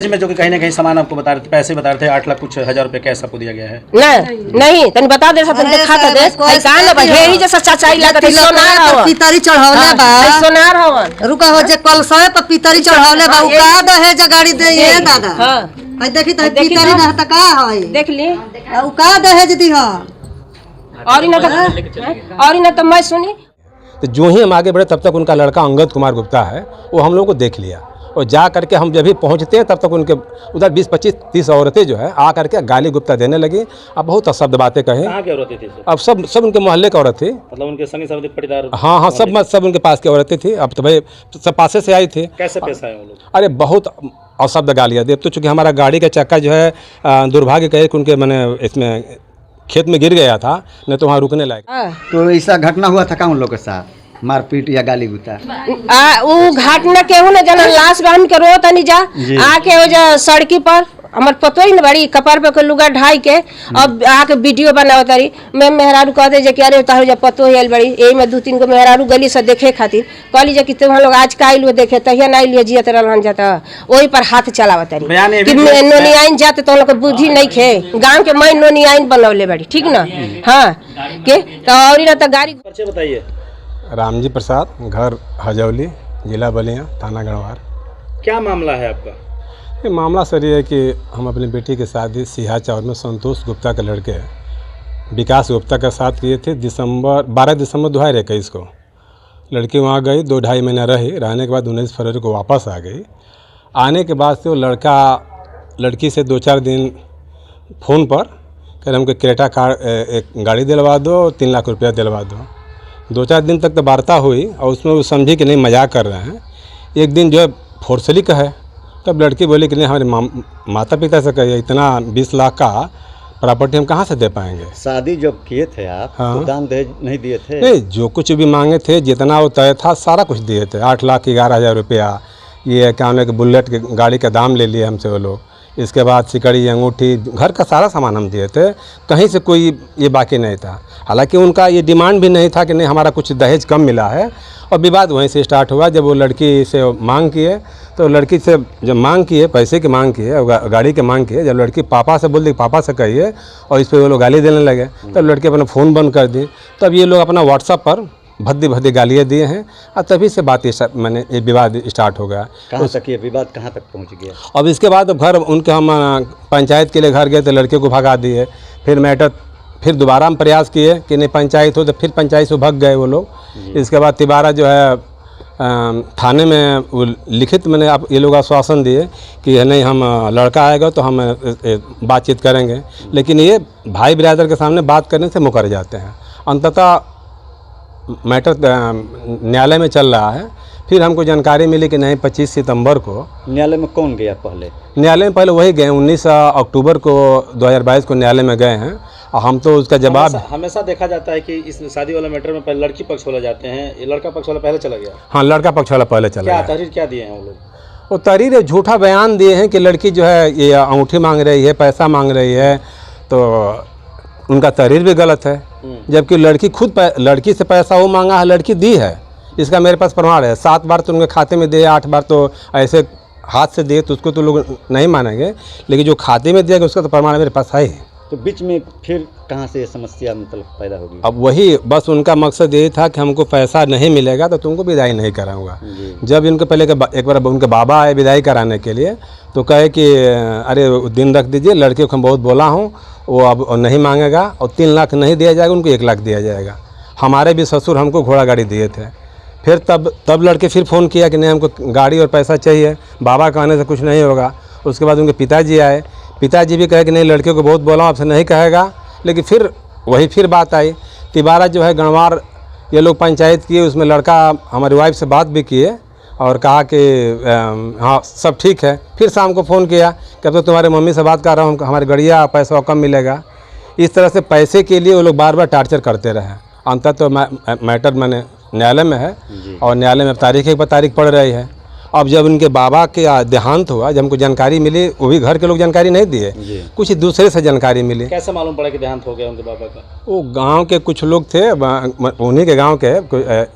में जो कि कहीं ना कहीं सामान आपको बता रहे थे, पैसे बता रहे थे 8 लाख कुछ हजार रुपए कैश आपको दिया गया है। नहीं तनी बता दे सब देखा त दे कान न हे ही जैसा चाचाई लागत है सोनार हो पितरी चढ़ावले बा सोनार हो रुका हो जे कल सए पर पितरी चढ़ावले बा उ का दहे जे गाड़ी दे ये दादा हां भाई देखी त पितरी ना त का है देख ली उ का दहे दी हां और इन त मैं सुनी। तो जो ही हम आगे बढ़े तब तक उनका लड़का अंगद कुमार गुप्ता है वो हम लोगों को देख लिया और जा करके हम जब भी पहुंचते हैं तब तक उनके उधर 20, 25, 30 औरतें जो है आ करके गाली गुप्ता देने लगी। अब बहुत अशब्द बातें कहें। कहाँ की औरतें थी? अब सब उनके मोहल्ले की औरत थी, मतलब उनके संगी साथी पटीदार। हाँ सब उनके पास की औरतें थी। अब तो भाई सब पासे से आई थी। कैसे पेश आए वो लोग? अरे बहुत अशब्द गालियाँ दी। तो चूँकि हमारा गाड़ी का चक्का जो है दुर्भाग्य कहे कि उनके मैंने इसमें खेत में गिर गया था, नहीं तो वहाँ रुकने लायक। तो ऐसा घटना हुआ था क्या उन लोग के साथ, मारपीट या गाली गुता? उ घाटना केहू न जनल लाश बांध के रो तनी जा आके हो जा सड़की पर हमर पतो ही न बड़ी कपार पे लुगा ढाई के अब आके वीडियो बनाव तारी। मैं मेहरारू कहते जे कि अरे तारो जा पतो हिल बड़ी एही में 2-3 गो मेहरारू गली से देखे खातिर कहली जे कि तुम लोग आज का आइल देखे तहिया ना आइल जियत रहन जाता ओही पर हाथ चलाव तारी कि नोनी आइन जाते तो लोग बुद्धि नहीं खे गांव के मैं नोनी आइन बनवले बड़ी ठीक ना। हां के तो और न त गाड़ी परिचय बताइए। रामजी प्रसाद, घर हजौली, जिला बलिया, थाना गढ़वार। क्या मामला है आपका? ये मामला सर ये है कि हम अपनी बेटी की शादी सिहा चौर में संतोष गुप्ता के लड़के विकास गुप्ता के साथ किए थे 12 दिसंबर 2021 को। लड़की वहाँ गई 2-2.5 महीना रही, रहने के बाद 19 फरवरी को वापस आ गई। आने के बाद से वो लड़की से 2-4 दिन फ़ोन पर कह रहे हमको क्रेटा कार एक गाड़ी दिलवा दो, 3 लाख रुपया दिलवा दो। 2-4 दिन तक तो वार्ता हुई और उसमें वो समझी कि नहीं मजाक कर रहे हैं। एक दिन जो है फोर्सली कहे तब लड़की बोली कि नहीं हमारे माता पिता से कहिए इतना 20 लाख का प्रॉपर्टी हम कहाँ से दे पाएंगे। शादी जब किए थे आप तो दान दहेज नहीं दिए थे? नहीं, जो कुछ भी मांगे थे जितना वो तय था सारा कुछ दिए थे। 8,11,000 रुपया ये क्या होने के बुलेट की गाड़ी का दाम ले लिए हमसे वो लोग। इसके बाद सिकड़ी, अंगूठी, घर का सारा सामान हम दिए थे, कहीं से कोई ये बाकी नहीं था। हालांकि उनका ये डिमांड भी नहीं था कि नहीं हमारा कुछ दहेज कम मिला है। और विवाद वहीं से स्टार्ट हुआ जब वो लड़की से मांग किए तो लड़की से जब मांग किए पैसे की मांग किए गाड़ी की मांग किए, जब लड़की पापा से बोल दी पापा से कहिए और इस पर वो लोग गाली देने लगे तब लड़की अपना फ़ोन बंद कर दी। तब ये लोग अपना व्हाट्सएप पर भद्दी गालियाँ दिए हैं और तभी से बात मैंने ये विवाद स्टार्ट हो गया। कहाँ तक ये विवाद कहाँ तक पहुँच गया? अब इसके बाद घर उनके हम पंचायत के लिए घर गए तो लड़के को भगा दिए। फिर दोबारा हम प्रयास किए कि नहीं पंचायत हो, तो फिर पंचायत से भग गए वो लोग। इसके बाद तिबारा जो है थाने में वो लिखित मैंने आप ये लोग आश्वासन दिए कि नहीं हम लड़का आएगा तो हम बातचीत करेंगे, लेकिन ये भाई बिरादर के सामने बात करने से मुकर जाते हैं। अंततः मैटर न्यायालय में चल रहा है। फिर हमको जानकारी मिली कि नहीं 25 सितंबर को। न्यायालय में कौन गया पहले? न्यायालय में पहले वही गए, 19 अक्टूबर को 2022 को न्यायालय में गए हैं और हम तो उसका जवाब हमेशा देखा जाता है कि इस शादी वाला मैटर में पहले लड़की पक्ष वाला जाते हैं, ये लड़का पक्ष वाला पहले चला गया। हाँ, लड़का पक्ष वाला पहले चला गया। तहरीर क्या दिए हैं वो लोग? वो तहरीर झूठा बयान दिए हैं कि लड़की जो है ये अंगूठी मांग रही है, पैसा मांग रही है, तो उनका तहरीर भी गलत है। जबकि लड़की खुद लड़की से पैसा वो मांगा है, लड़की दी है, इसका मेरे पास प्रमाण है। 7 बार तो उनके खाते में दिए, 8 बार तो ऐसे हाथ से दिए, तो उसको तो लोग नहीं मानेंगे, लेकिन जो खाते में दिया गया उसका तो प्रमाण मेरे पास है। तो बीच में फिर कहाँ से ये समस्या मतलब पैदा होगी? अब वही बस उनका मकसद यही था कि हमको पैसा नहीं मिलेगा तो तुमको विदाई नहीं कराऊंगा। जब इनके पहले एक बार उनके बाबा आए विदाई कराने के लिए तो कहे कि अरे दिन रख दीजिए, लड़के को हम बहुत बोला हूँ, वो अब नहीं मांगेगा और 3 लाख नहीं दिया जाएगा, उनको 1 लाख दिया जाएगा। हमारे भी ससुर हमको घोड़ा गाड़ी दिए थे। फिर तब लड़के फिर फ़ोन किया कि नहीं हमको गाड़ी और पैसा चाहिए, बाबा कहने से कुछ नहीं होगा। उसके बाद उनके पिताजी आए, पिताजी भी कहे कि नहीं लड़के को बहुत बोला आपसे नहीं कहेगा, लेकिन फिर बात आई। तिबारा जो है गणवार ये लोग पंचायत किए, उसमें लड़का हमारी वाइफ से बात भी किए और कहा कि हाँ सब ठीक है। फिर शाम को फ़ोन किया कि अब तो तुम्हारे मम्मी से बात कर रहा हूँ, हमारी गड़िया पैसा कम मिलेगा। इस तरह से पैसे के लिए वो लोग बार बार टार्चर करते रहे। अंततः तो मैटर मैंने न्यायालय में है और न्यायालय में तारीख पर तारीख पड़ रही है। अब जब उनके बाबा के देहांत हुआ, जब हमको जानकारी मिली, वो भी घर के लोग जानकारी नहीं दिए, कुछ दूसरे से जानकारी मिली। कैसे मालूम पड़ा कि देहांत हो गया उनके बाबा का? वो गांव के कुछ लोग थे, उन्हीं के गांव के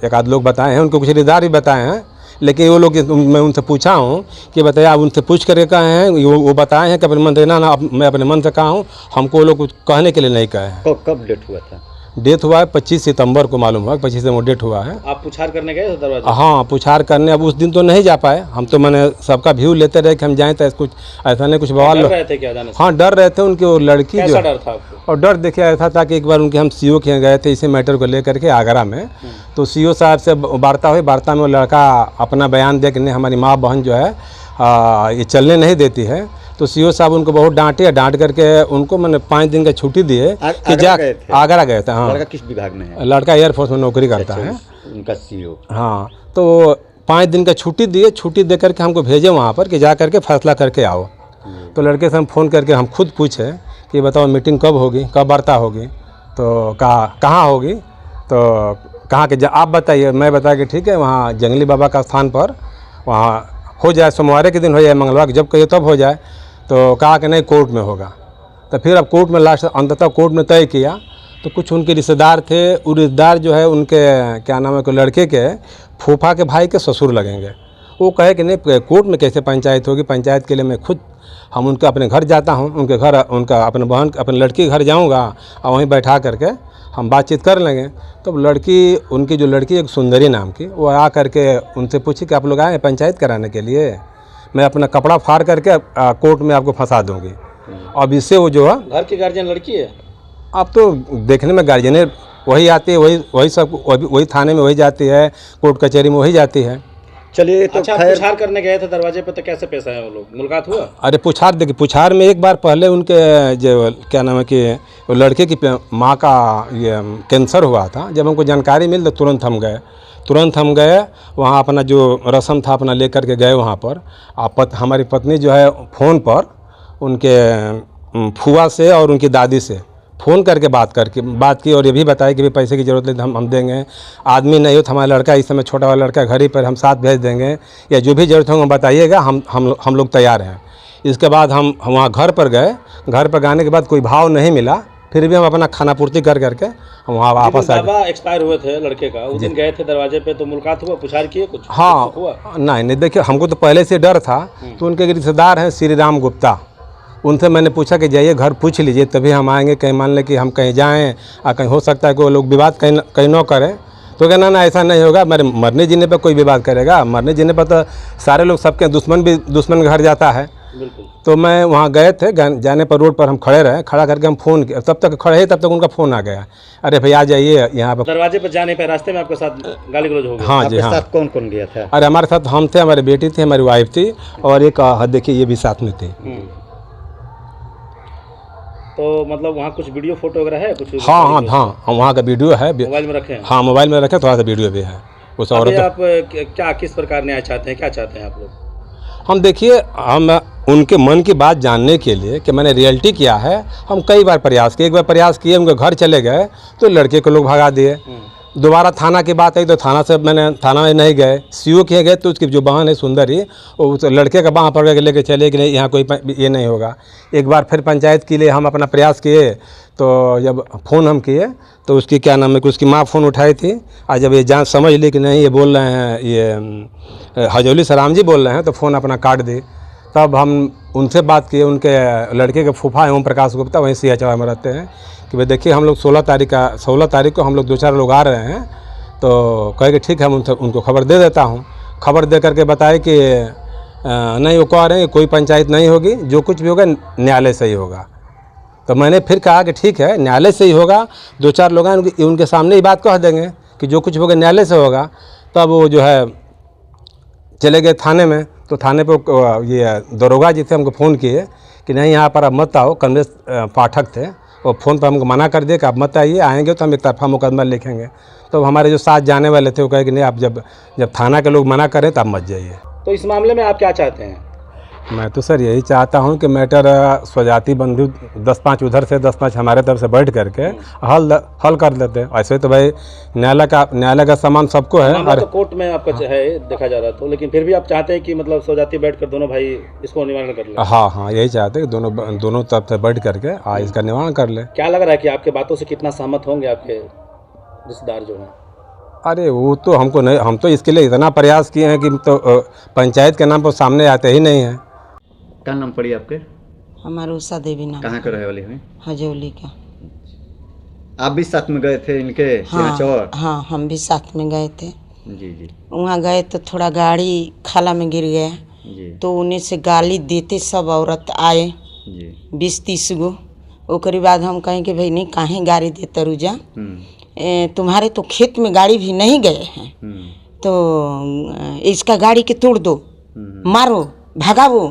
एक आध लोग बताए हैं, उनको कुछ रिश्तेदार भी बताए हैं, लेकिन वो लोग मैं उनसे पूछा हूँ कि बताइए आप उनसे पूछ करके कहे हैं, वो बताए हैं कि अपने मन देना ना, मैं अपने मन से कहा हूँ, हमको वो लोग कुछ कहने के लिए नहीं कहे हैं। कब डेट हुआ था? डेथ हुआ है 25 सितंबर को, मालूम हुआ 25 सितंबर डेट हुआ है। आप पुछार करने गए थे दरवाजे? हाँ, पुछार करने। अब उस दिन तो नहीं जा पाए हम, तो मैंने सबका व्यू लेते रहे कि हम जाएँ तो कुछ ऐसा नहीं कुछ बवाल। डर रहे थे क्या जाने से? हाँ, डर रहे थे। उनकी वो लड़की जो, कैसा डर था आपको? और डर देखिए ऐसा था कि एक बार उनके हम सीओ के यहाँ गए थे इसी मैटर को लेकर के आगरा में, तो सीओ साहब से वार्ता हुई। वार्ता में वो लड़का अपना बयान दे कि नहीं हमारी माँ बहन जो है ये चलने नहीं देती है, तो सीओ साहब उनको बहुत डांटे। डांट करके उनको मैंने 5 दिन का छुट्टी दिए कि जा आगरा गए थे। हाँ, लड़का किस विभाग में है? लड़का एयरफोर्स में नौकरी करता है, उनका सीईओ। हाँ, तो 5 दिन का छुट्टी दिए। छुट्टी दे करके हमको भेजे वहाँ पर कि जा करके फैसला करके आओ। तो लड़के से हम फ़ोन करके हम खुद पूछे कि बताओ मीटिंग कब होगी, कब वार्ता होगी, तो कहाँ होगी, तो कहाँ के आप बताइए। मैं बताया कि ठीक है वहाँ जंगली बाबा का स्थान पर वहाँ हो जाए, सोमवार के दिन हो जाए, मंगलवार के जब कहिए तब हो जाए। तो कहा कि नहीं कोर्ट में होगा। तो फिर अब कोर्ट में लास्ट अंततः कोर्ट में तय किया। तो कुछ उनके रिश्तेदार थे, वो रिश्तेदार जो है उनके क्या नाम है, लड़के के फूफा के भाई के ससुर लगेंगे। वो कहे कि नहीं कोर्ट में कैसे पंचायत होगी, पंचायत के लिए मैं खुद हम उनके अपने घर जाता हूँ, उनके घर, उनका अपने बहन अपने लड़की के घर जाऊँगा और वहीं बैठा करके हम बातचीत कर लेंगे। तो लड़की, उनकी जो लड़की एक सुंदरी नाम की, वो आ करके उनसे पूछी कि आप लोग आए हैं पंचायत कराने के लिए, मैं अपना कपड़ा फाड़ करके कोर्ट में आपको फंसा दूंगी। अब इससे वो जो है घर की गार्जियन लड़की है। अब तो देखने में गार्जियन वही आती है, वही सब वही थाने में वही जाती है, कोर्ट कचहरी में वही जाती है। चलिए तो अच्छा, पुछार करने गए थे दरवाजे पे, तो कैसे पेश आए वो लोग? मुलाकात हुआ? अरे पुछार देखिए, पुछार में एक बार पहले उनके जो क्या नाम है कि वो लड़के की माँ का ये कैंसर हुआ था। जब हमको जानकारी मिली तो तुरंत हम गए वहाँ, अपना जो रस्म था अपना लेकर के गए वहाँ पर। हमारी पत्नी जो है फ़ोन पर उनके फुआ से और उनकी दादी से फ़ोन करके बात की और ये भी बताया कि भाई पैसे की ज़रूरत है तो हम देंगे। आदमी नहीं हो तो हमारा लड़का, इस समय छोटा वाला लड़का घर ही पर, हम साथ भेज देंगे, या जो भी ज़रूरत होगा बताइएगा, हम लोग तैयार हैं। इसके बाद हम वहाँ घर पर गए। घर पर जाने के बाद कोई भाव नहीं मिला, फिर भी हम अपना खाना पूर्ति करके हम वहाँ वापस आ गए। बाबा एक्सपायर हुए थे लड़के का, उस दिन गए थे दरवाजे पे, तो मुलाकात हुआ, पुछार किए कुछ? हाँ, हुआ? नहीं देखिए, हमको तो पहले से डर था। तो उनके रिश्तेदार हैं श्री राम गुप्ता, उनसे मैंने पूछा कि जाइए घर पूछ लीजिए तभी हम आएंगे, कहीं मान लें कि हम कहीं जाएं और कहीं हो सकता है कि वो लोग विवाद कहीं न करें। तो कहना ना ऐसा नहीं होगा, मेरे मरने जीने पर कोई विवाद करेगा? मरने जीने पर तो सारे लोग, सबके दुश्मन भी दुश्मन के घर जाता है। बिल्कुल। तो मैं वहाँ गए थे, जाने पर रोड पर हम खड़े रहे, खड़ा करके हम फ़ोन किया, तब तक खड़े हैं तब तक उनका फ़ोन आ गया, अरे भैया आ जाइए यहाँ पर। दरवाजे पर जाने पर रास्ते में आपके साथ गाली गलौज हो गया? हाँ जी, हाँ। साथ कौन कौन गया था? अरे हमारे साथ हम थे, हमारी बेटी थी, हमारी वाइफ थी, और एक देखिए ये भी साथ में थी। तो मतलब वहाँ कुछ वीडियो फोटो वगैरह है कुछ? हाँ, वहाँ का वीडियो है, मोबाइल में रखे हैं? हाँ, मोबाइल में रखे, थोड़ा सा वीडियो भी है उस औरत। आप क्या किस प्रकार न्याय चाहते हैं, क्या चाहते हैं आप लोग? हम देखिए, हम उनके मन की बात जानने के लिए कि मैंने रियलिटी किया है, हम कई बार प्रयास किए। एक बार प्रयास किए, उनके घर चले गए तो लड़के को लोग भगा दिए। दोबारा थाना की बात आई तो थाना में नहीं गए, सीओ के गए तो उसकी जो बहन है सुंदरी, वो उस लड़के का बाँह पकड़ के लेके चले कि नहीं यहाँ कोई ये नहीं होगा। एक बार फिर पंचायत के लिए हम अपना प्रयास किए, तो जब फ़ोन हम किए तो उसकी क्या नाम है कि उसकी माँ फ़ोन उठाई थी, और जब ये जान समझ ली कि नहीं ये बोल रहे हैं, ये हजौली सराम जी बोल रहे हैं, तो फ़ोन अपना काट दी। तब हम उनसे बात किए, उनके लड़के के फूफा हैं ओम प्रकाश गुप्ता, वहीं सियाचवा में रहते हैं, कि भाई देखिए हम लोग 16 तारीख को हम लोग 2-4 लोग आ रहे हैं। तो कहे कि ठीक है, हम उनको खबर दे देता हूँ। खबर दे करके बताए कि नहीं, वो कह रहे हैं कोई पंचायत नहीं होगी, जो कुछ भी होगा न्यायालय से ही होगा। तो मैंने फिर कहा कि ठीक है, न्यायालय से ही होगा, 2-4 लोग हैं उनके सामने ही बात कह देंगे कि जो कुछ होगा न्यायालय से होगा। तब वो जो है चले गए थाने में। तो थाने पर ये दरोगा जी थे, हमको फ़ोन किए कि नहीं यहाँ पर आप मत आओ। कमलेश पाठक थे, वो फ़ोन पर हमको मना कर दिए कि आप मत आइए, आएंगे तो हम एक तरफा मुकदमा लिखेंगे। तो हमारे जो साथ जाने वाले थे वो कहे कि नहीं, आप जब थाना के लोग मना करें तब मत जाइए। तो इस मामले में आप क्या चाहते हैं? मैं तो सर यही चाहता हूं कि मैटर स्वजाति बंधु 10-5 उधर से 10-5 हमारे तरफ से बैठ करके हल कर लेते हैं। ऐसे तो भाई न्यायालय का सामान सबको है। तो कोर्ट में आपका है देखा जा रहा, तो लेकिन फिर भी आप चाहते हैं कि मतलब स्वजाति बैठ कर दोनों भाई इसको निवारण कर ले? हाँ, यही चाहते हैं कि दोनों तरफ से बैठ करके इसका निवारण कर ले। क्या लग रहा है कि आपके बातों से कितना सहमत होंगे आपके रिश्तेदार जो हैं? अरे वो तो हमको नहीं, हम तो इसके लिए इतना प्रयास किए हैं कि तो पंचायत के नाम पर सामने आते ही नहीं है। क्या नाम पड़ी आपके? हमारे उषा देवी नाम। कहाँ के रहे वाली हुई? हजौली का। आप भी साथ में गए थे इनके यहाँ चौर? हाँ, हम भी साथ में गए थे। जी जी वहाँ गए तो थोड़ा गाड़ी खाला में गिर गया जी तो उन्हें से गाली देते सब औरत आए जी 20-30 गो। ओकरी बाद हम कहें कि भाई नहीं काहे गाड़ी देते रुजा, तुम्हारे तो खेत में गाड़ी भी नहीं गए हैं तो इसका गाड़ी के तोड़ दो, मारो, भगाओ।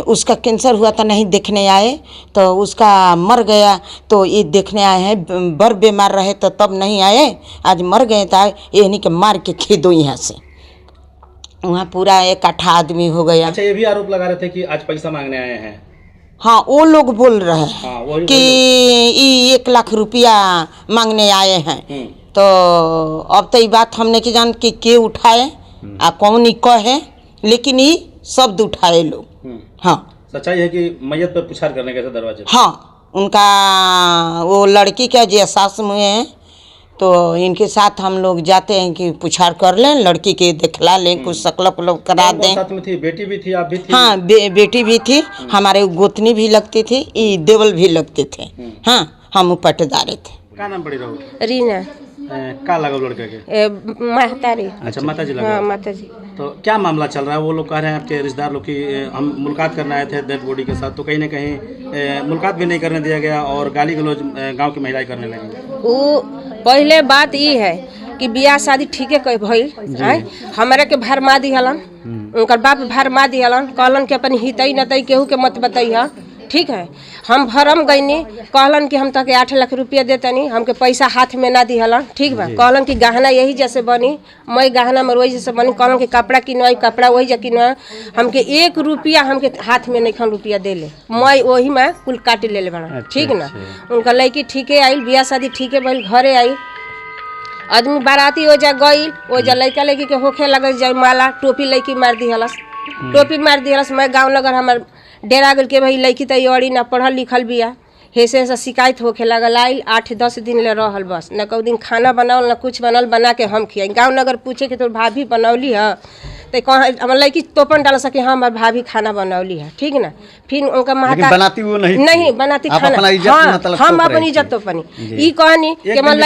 उसका कैंसर हुआ था नहीं देखने आए तो उसका मर गया तो ये देखने आए हैं। बर बीमार रहे तो तब नहीं आए, आज मर गए तो ये नहीं कि मार के खेदो यहाँ से। वहाँ पूरा 1 आदमी हो गया। अच्छा, ये भी आरोप लगा रहे थे कि आज पैसा मांगने आए हैं। हाँ, वो लोग बोल रहे हैं हाँ, कि ये 1 लाख रुपया मांगने आए हैं। तो अब तो ये बात हमने की जान कि के उठाए आ कौन ही कहे, लेकिन ये शब्द उठाए लोग। हाँ, सच्चाई है कि मैयत पर पुछार करने गए थे दरवाजे पे? हाँ, उनका वो लड़की का जो सास हुए हैं तो इनके साथ हम लोग जाते हैं कि पुछार कर लें, लड़की के दिखला लें, कुछ सकलप करा दें। साथ में थी बेटी भी थी, आप भी थी? हाँ, बेटी भी थी, हमारे गोतनी भी लगती थी, ये देवल भी लगते थे। हाँ, हम पटदारे थे। क्या नाम पड़ी रहो? रीना। का लगा लड़के के? महतारी। अच्छा, माता जी लगा। हाँ, माता जी। तो क्या मामला चल रहा है? वो लोग कह रहे हैं आपके रिश्तेदार लोग की हम मुलाकात करने आए थे डेड बॉडी के साथ, तो कहीं ना कहीं मुलाकात भी नहीं करने दिया गया और गाली गलौज गांव की महिलाएं करने लगी। वो पहले बात ये है कि बियाह शादी ठीक है भइल, हमारे के भरमा दिहलन, उनकर बाप भरमा दिहलन, कहलन कि अपन हितई नतई केहू के मत बतैया, ठीक है। हम भरम गईनी, कहलन कि हम तक 8 लाख रुपया देतनी, हमके पैसा हाथ में ना दिहलन, ठीक बा। कहलन कि गहना यही जैसे बनी, मैं गहना में वही जैसे बनी, कहलन कि कपड़ा किनवाई, कपड़ा वही जा किनवा, हमके 1 रुपया हमके हाथ में नहीं खन रुपया दे ले, मैं वही में कुल काट ले ले बना, ठीक ना। उनका लड़की ठीके आइल, बियाह शादी ठीके भइल, घरे आई, आदमी बाराती हो जा गईल, वो जा लड़का लड़की के होखे लगे जाए माला, टोपी लड़की मार दिहलस, टोपी मार दिहलस। मैं गाँव नगर हमार डेरा गल के भाई लड़की तो अड़ी ना पढ़ल लिखल बिया, हेसे से शिकायत होखे लगल। आइल 8-10 दिन ले रहल, बस न कोई दिन खाना बनावल न कुछ बनल, बना के हम खियाई। गाँव नगर पूछे कि तोर भाभी बनौली है तो कहाँ हमार लड़की तोपन डाल सके, हाँ हमार भाभी खाना बनौली है, ठीक ना। फिर उनका महता बनाती वो नहीं बनाती आप खाना, हाँ, हम अपन इज्जत तो अपनी ई कहनी कि मन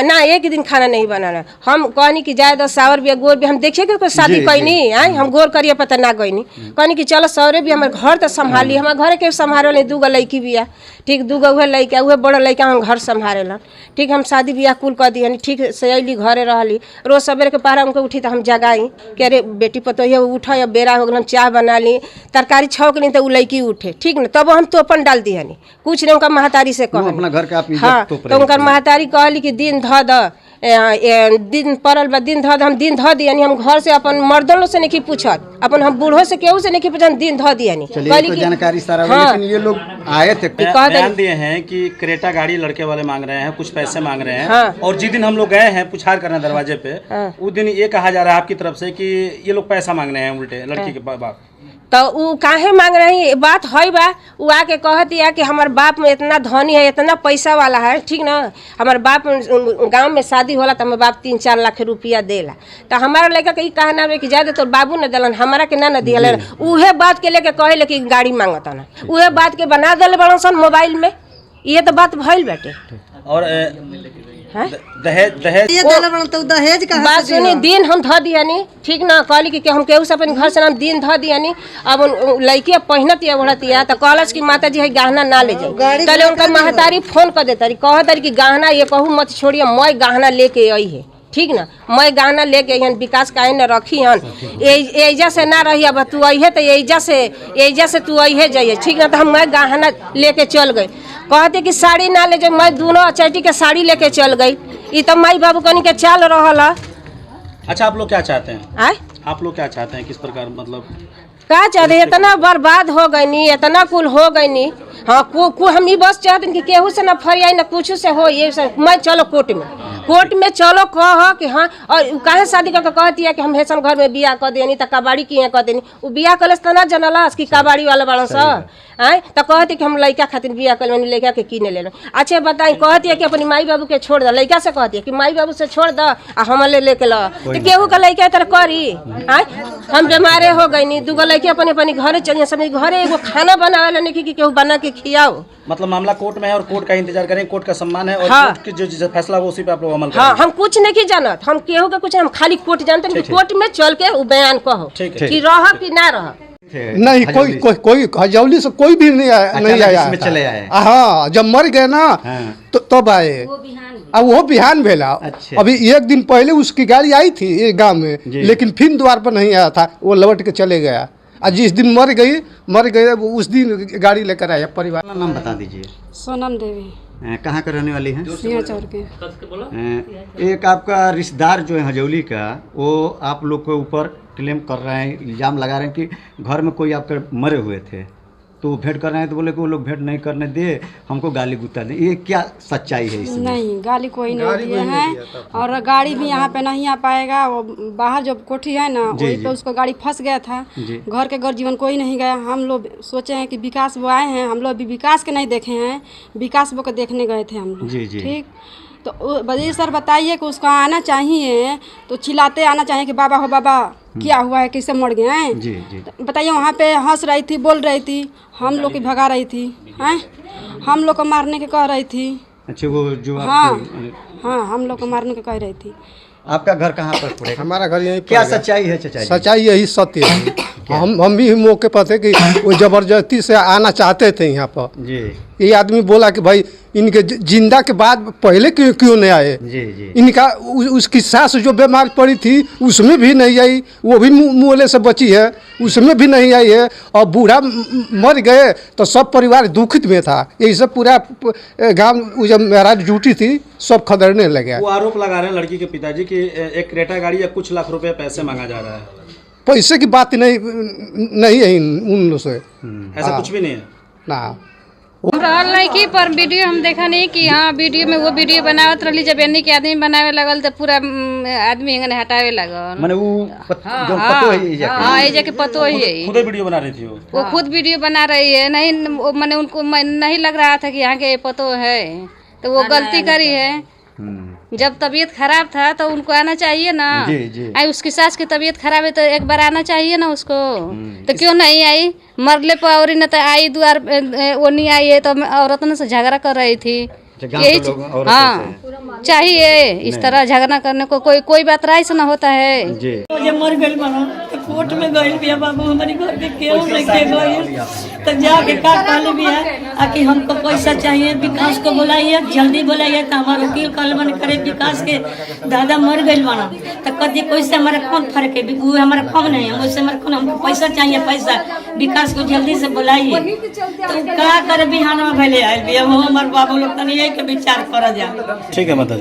ना 1 दिन खाना नहीं बनाना। हम कहनी कि जाए 10 सावर भी गोर भी हम देखे के कोई शादी कैनी आई, हम गोर करिए पता ना गईनी, कहनी कि चलो सौरे भी हमारे घर तो संभाली, हमारे घर के संभाले 2 गो लड़की बिया, ठीक 2 गो उहे लड़का, उहे बड़ा लड़का हम घर संभालेला, ठीक। हम शादी बियाह कुल कर दिया, ठीक से अली घरे रहली, रोज सवेरे के पहरा उनको उठी तो हम जगाई कि अरे बेटी पतोहिया उठा, या बेरा हो गल, हम चाय बना ली, तरकारी छौक नहीं तो उ लड़की उठे, ठीक न। तब हम तोपन डाल दिया, कुछ नहीं उनका महतारी से कह, अपना घर के आप हाँ, तो उनका महतारी कहली कि दिन ध द, दिन पड़ल बा दिन ध द, हम दिन ध दियानी। हम घर से अपन मर्दन से नहीं पूछत, अपन हम बूढ़ों से केहू से नहीं पूछत, दिन ध दियानी। चलिए, जानकारी सारा, लेकिन ये लोग आए थे बयान दिए हैं कि क्रेटा गाड़ी लड़के वाले मांग रहे हैं, कुछ पैसे मांग रहे हैं, और जिस दिन हम लोग गए हैं पुछार करने दरवाजे पे, उस दिन ये कहा जा रहा है आपकी तरफ से कि ये लोग पैसा मांग रहे हैं उल्टे लड़की के बाप। तो वो काहे मांग रही है, बात है बा, वो आके कहती है कि हमारे बाप में इतना धनी है, इतना पैसा वाला है, ठीक ना। हमारे बाप गांव में शादी होला तो हमारे बाप 3-4 लाख रुपया देला, तो हमारा लड़का के कहना है कि ज्यादा तो बाबू न दिलन, हमारा के ना दिया। उहे बात के लेके कहे कि गाड़ी मांगता ना, उहे बात के बना दिले बड़ा सन मोबाइल में, ये तो बात भइल बाटे। और दहेज ये देले बन तो दहेज का बात सुनी, दिन हम ध दियानी, ठीक ना। कहली कि हम केहू से अपन घर से हम दिन ध दियानी। अब लड़की पहनत या बढ़त या तो कहलस कि माता जी है गहना ना ले जाए, चले उनका महतारी फोन कर देता, कहता कि गहना ये कहूँ मत छोड़िए, मैं गहना लेके आई है, ठीक ना। मैं गहना लेके आई विकास का न रखी हन, एजा से ना रही, अब तू आई है तो एजा से तू आई है जाइए, ठीक ना। तो हम मैं गहना लेके चल गई, कहते कि साड़ी ना ले जाए, मैं दोनों अचैटी के साड़ी लेके चल गई। ये तो माई बाबू कनी के चल रहा। अच्छा, आप लोग क्या चाहते हैं? आए आप लोग क्या चाहते हैं, किस प्रकार मतलब का चाहते? इतना बर्बाद हो गई नी, इतना कुल हो गई नी, हाँ हम ये बस चाहते हैं कि केहू से ना फरियाई ना कुछ से हो, ये सब मैं चलो कोर्ट में चलो कह कि हाँ। और काहे शादी करके कहती है कि हम हेसन घर में बियाह कर देनी, तो कबाड़ी किए कर देनी। वो बियाह कलस तो ना जनलस कि कबाड़ी वाला बड़ा सा आए, तो कहती कि हम लड़का खातिर बियाह कर लेनी, लड़का के किने ले लो। अच्छा बताई, कहती है कि अपनी माई बाबू के छोड़ दो, लड़का से कहती है कि माई बाबू से छोड़ दो आ हम लेके लो, तो केहू का लड़का तरह करी आए। हम बीमारे हो गई नी, दूगो लड़के अपने अपने घरे चलिए, सब घरे एगो खाना बनावे नहीं कि केहू बना के खियाओ। मतलब मामला कोर्ट में है और कोर्ट का इंतजार करें, कोर्ट का सम्मान है और हाँ। कोर्ट की जो फैसला हो उसी पे आप लोग अमल करें। हाँ, हम कुछ नहीं जानत, हम केहू का कुछ, हम खाली कोर्ट जानते हैं कि कोर्ट में चल के वो बयान कहो कि रह कि ना रह। नहीं, कोई हजौली से कोई भी नहीं आया इसमें चले आए। हाँ, जब मर गए ना तो तब आए। अब वो बिहान भेला। अच्छा। अभी एक दिन पहले उसकी गाड़ी आई थी ये गांव में, लेकिन फिर द्वार पर नहीं आया था, वो लौट के चले गया। और जिस दिन मर गए उस दिन गाड़ी लेकर आया परिवार। अपना नाम बता दीजिए। सोनम देवी। कहाँ के रहने वाली हैं? सिंह चौर के। एक आपका रिश्तेदार जो है हजौली का, वो आप लोग के ऊपर क्लेम कर रहे हैं, इल्ज़ाम लगा रहे हैं कि घर में कोई आपके मरे हुए थे, तो भेंट कर रहे हैं, तो बोले कि वो लोग भेंट नहीं करने दे, हमको गाली गुत्ता दे। ये क्या सच्चाई है इसमें? नहीं, गाली कोई नहीं दिए हैं, और गाड़ी भी यहाँ पे नहीं आ पाएगा। वो बाहर जो कोठी है ना, वहीं पे उसको गाड़ी फंस गया था। घर के घर जीवन कोई नहीं गया। हम लोग सोचे हैं कि विकास वो आए हैं, हम लोग अभी विकास के नहीं देखे हैं, विकास वो को देखने गए थे हम लोग। ठीक, तो बजी सर बताइए कि उसको आना चाहिए, तो चिल्लाते आना चाहिए कि बाबा हो बाबा क्या हुआ है, किससे मर गए हैं। जी जी। बताइए, वहाँ पे हंस रही थी, बोल रही थी, हम लोग की भगा रही थी, हैं, हम लोग को मारने के कह रही थी। अच्छा, वो जो हाँ, हम लोग को मारने के कह रही थी। आपका घर कहाँ पर पड़ेगा? हमारा घर यहीं क्या सच्चाई है चाचा जी? सच्चाई यही सत्य है। हम भी मौके पर थे कि वो जबरदस्ती से आना चाहते थे यहाँ पर। जी। ये आदमी बोला कि भाई इनके जिंदा के बाद पहले क्यों नहीं आए। जी जी। इनका उसकी सास जो बीमार पड़ी थी उसमें भी नहीं आई, वो भी मुँहले से बची है, उसमें भी नहीं आई है। और बूढ़ा मर गए तो सब परिवार दुखित में था। यही सब पूरा गांव जब महाराज ड्यूटी थी सब खदरने लगे। वो आरोप लगा रहे हैं लड़की के पिताजी कि एक क्रेटा गाड़ी या कुछ लाख रुपए पैसे मांगा जा रहा है। पैसे की बात नहीं है उन लोग से, ऐसा कुछ भी नहीं है ना। रहल नहीं कि पर वीडियो हम देखा नहीं कि हाँ वीडियो में वो वीडियो बनावत रही, जब एनी के आदमी बनावे लगल तो पूरा आदमी एंगने हटावे लगल। माने वो जो पतो है ये हाँ, ये जाके पतो ही है। खुद वीडियो बना रही थी वो खुद वीडियो बना रही है। नहीं, मैंने उनको नहीं लग रहा था कि यहाँ के पतो है, तो वो गलती करी है। जब तबीयत खराब था तो उनको आना चाहिए ना। जी जी। आई उसकी सास की तबीयत खराब है तो एक बार आना चाहिए ना उसको, तो क्यों नहीं आई? मरले पर और न तो आई द्वार वो नहीं आई है, तो औरत ने से झगड़ा कर रही थी। यही हाँ, चाहिए इस तरह झगड़ा करने को। कोई बात राय से ना होता है। जी। जब मर गई मानो तो कोर्ट में गई बिया बाबू, हमारी घर के केहू लेके गई, तो जाके का कहले बिया कि हमको पैसा चाहिए, विकास को बुलाइए, जल्दी बुलाइए। तो हमारे वकील कल मन करे विकास के दादा मर गई मानो, तो कदी कोई से हमारा कौन फर्क है, वो हमारा कम नहीं है, मुझसे हमारा कौन, हमको पैसा चाहिए, पैसा विकास को जल्दी से बुलाइए। तो का करे बिहान में भले आए बिया, वो हमारे बाबू लोग तनी के विचार करा जा। ठीक है माता।